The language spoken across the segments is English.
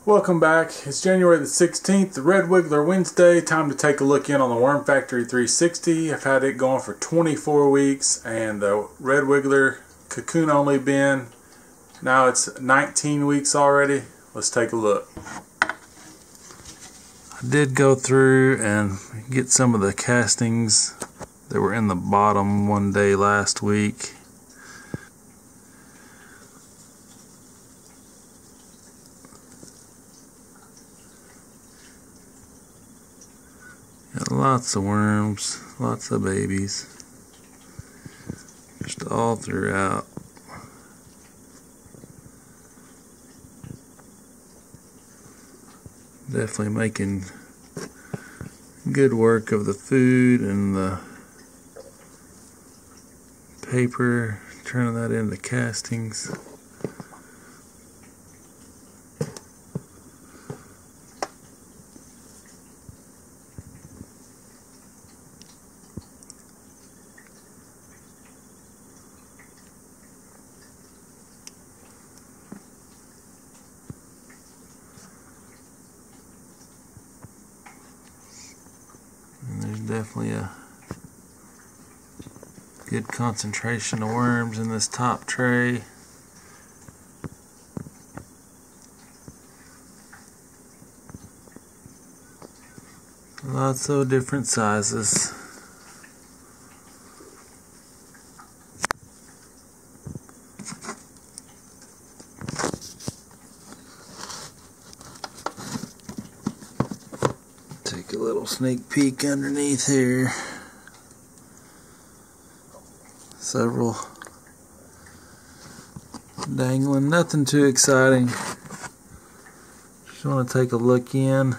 Welcome back. It's January the 16th, the Red Wiggler Wednesday. Time to take a look in on the Worm Factory 360. I've had it going for 24 weeks, and the Red Wiggler cocoon only bin, now it's 19 weeks already. Let's take a look. I did go through and get some of the castings that were in the bottom one day last week. Got lots of worms, lots of babies, just all throughout. Definitely making good work of the food and the paper, turning that into castings. There's definitely a good concentration of worms in this top tray. Lots of different sizes. Take a little sneak peek underneath here. Several dangling, nothing too exciting. Just want to take a look in,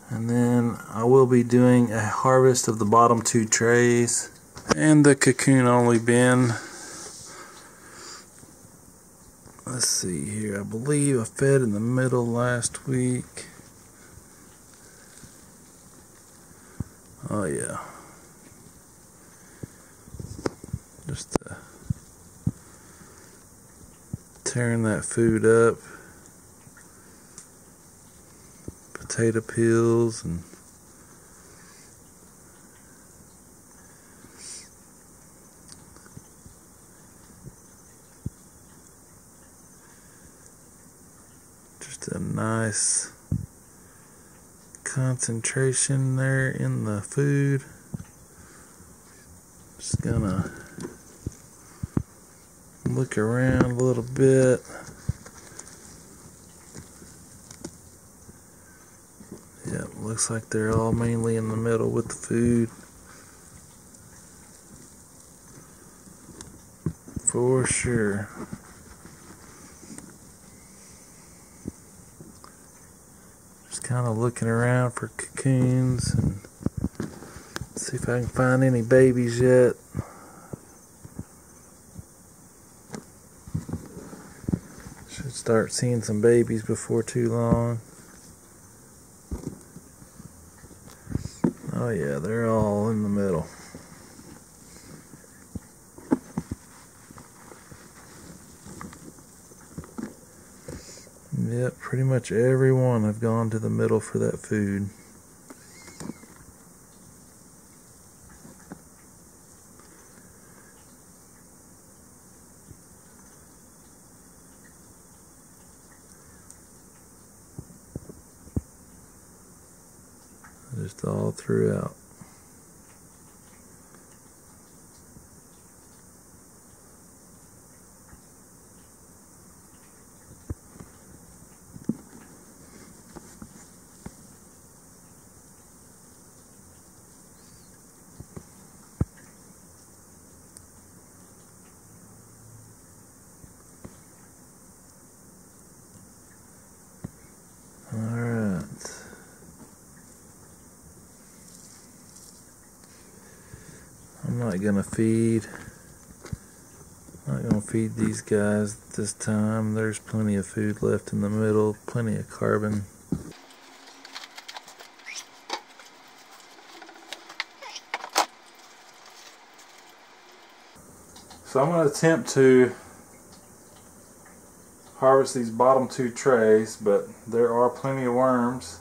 and then I will be doing a harvest of the bottom two trays and the cocoon only bin. Let's see here, I believe I fed in the middle last week. Oh yeah. Just tearing that food up. Potato peels and just a nice concentration there in the food. Just gonna look around a little bit. Yeah, looks like they're all mainly in the middle with the food. For sure. Just kind of looking around for cocoons and see if I can find any babies yet. Should start seeing some babies before too long. Oh yeah, they're all in the middle. Yep, pretty much every one have gone to the middle for that food. Just all throughout. I'm not gonna feed these guys this time. There's plenty of food left in the middle, plenty of carbon. So I'm going to attempt to harvest these bottom two trays, but there are plenty of worms.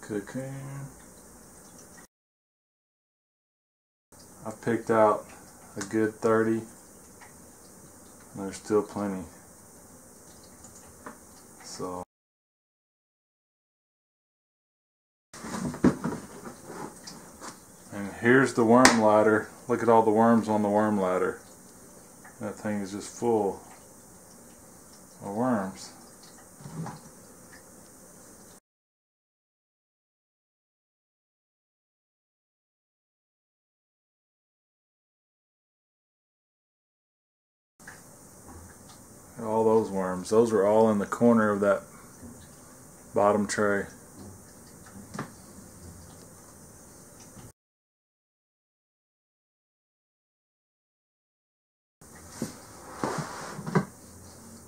Cocoon. I picked out a good 30, and there's still plenty. So, and here's the worm ladder. Look at all the worms on the worm ladder. That thing is just full of worms. All those worms. Those were all in the corner of that bottom tray.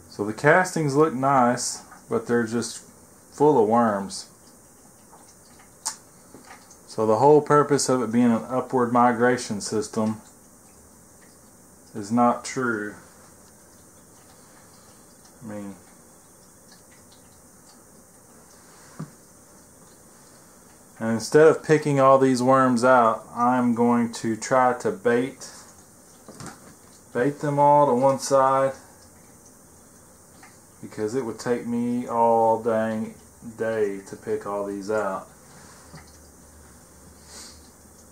So the castings look nice, but they're just full of worms. So the whole purpose of it being an upward migration system is not true. I mean, and instead of picking all these worms out, I'm going to try to bait them all to one side, because it would take me all dang day to pick all these out.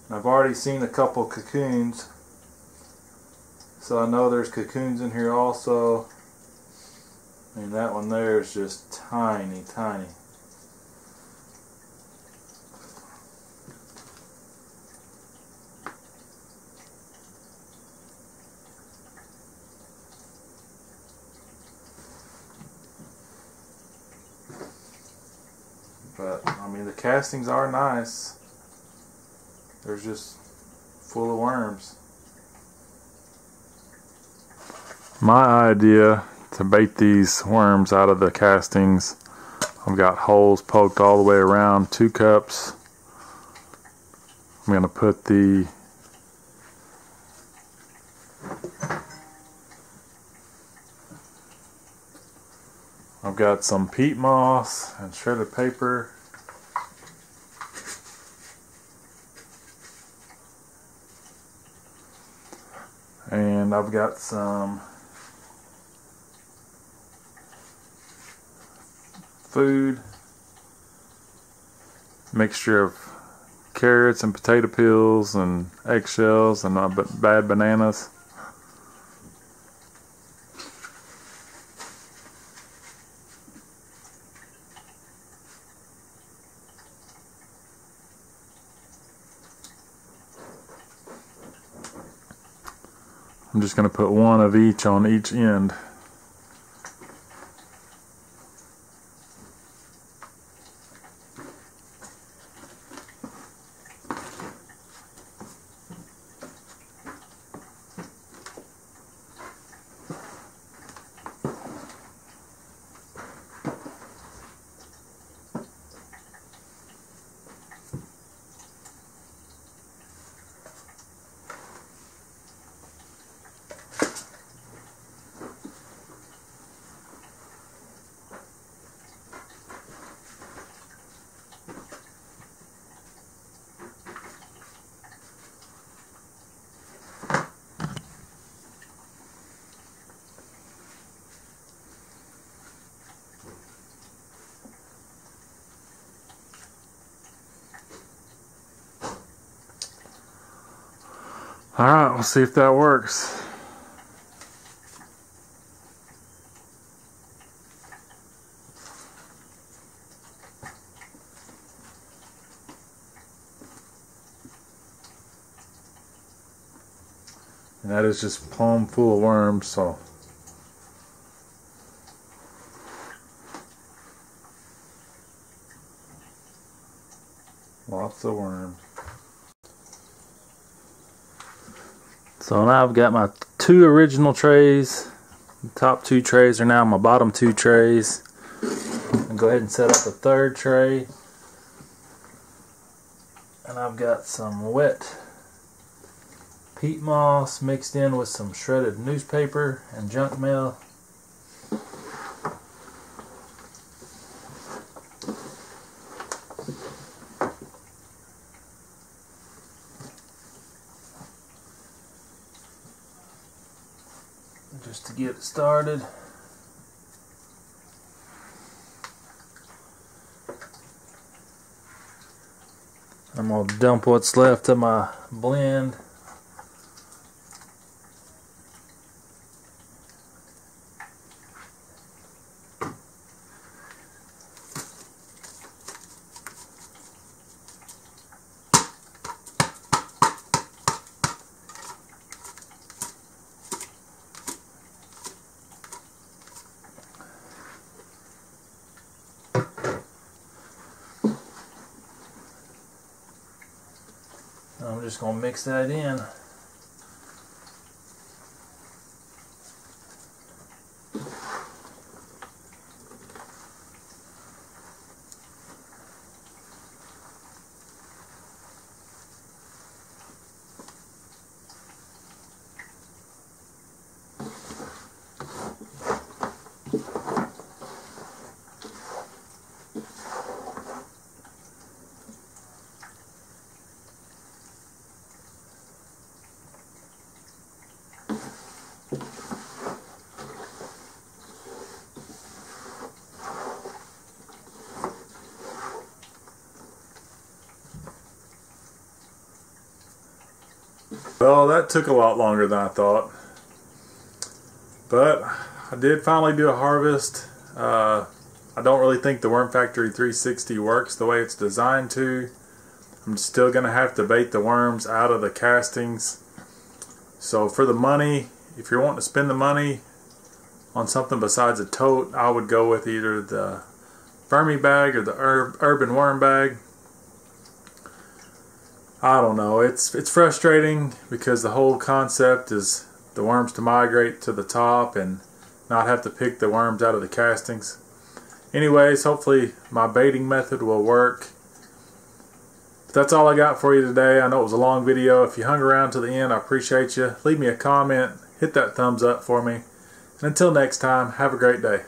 And I've already seen a couple cocoons, so I know there's cocoons in here also. I mean, that one there is just tiny, tiny. But, I mean, the castings are nice. They're just full of worms. My idea to bait these worms out of the castings, I've got holes poked all the way around, 2 cups. I'm going to put I've got some peat moss and shredded paper. And I've got some food, mixture of carrots and potato peels and eggshells and bad bananas. I'm just going to put one of each on each end. Alright, we'll see if that works. And that is just plumb full of worms, so off the worm. So now I've got my 2 original trays. The top 2 trays are now my bottom 2 trays. I'll go ahead and set up a 3rd tray. And I've got some wet peat moss mixed in with some shredded newspaper and junk mail. Just to get it started. I'm going to dump what's left of my blend. I'm just going to mix that in. Well, that took a lot longer than I thought, but I did finally do a harvest. I don't really think the Worm Factory 360 works the way it's designed to. I'm still going to have to bait the worms out of the castings. So for the money, if you're wanting to spend the money on something besides a tote, I would go with either the Fermi bag or the urban worm bag. I don't know, it's frustrating because the whole concept is the worms to migrate to the top and not have to pick the worms out of the castings. Anyways, hopefully my baiting method will work. But that's all I got for you today. I know it was a long video. If you hung around to the end, I appreciate you. Leave me a comment, hit that thumbs up for me. And until next time, have a great day.